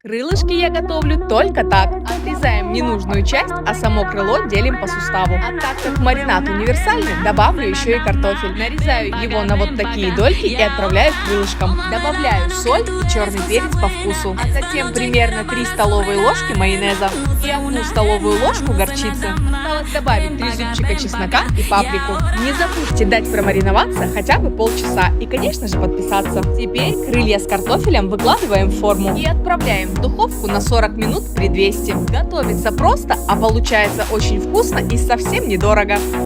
Крылышки я готовлю только так. Отрезаем ненужную часть, а само крыло делим по суставу. А так как маринад универсальный, добавлю еще и картофель. Нарезаю его на вот такие дольки и отправляю к крылышкам. Добавляю соль и черный перец по вкусу. А затем примерно 3 столовые ложки майонеза и 1 столовую ложку горчицы. Осталось добавить 3 зубчика чеснока и паприку. Не забудьте дать промариноваться хотя бы полчаса и, конечно же, подписаться. Теперь крылья с картофелем выкладываем в форму и отправляем в духовку на 40 минут при 200. Готовится просто, а получается очень вкусно и совсем недорого.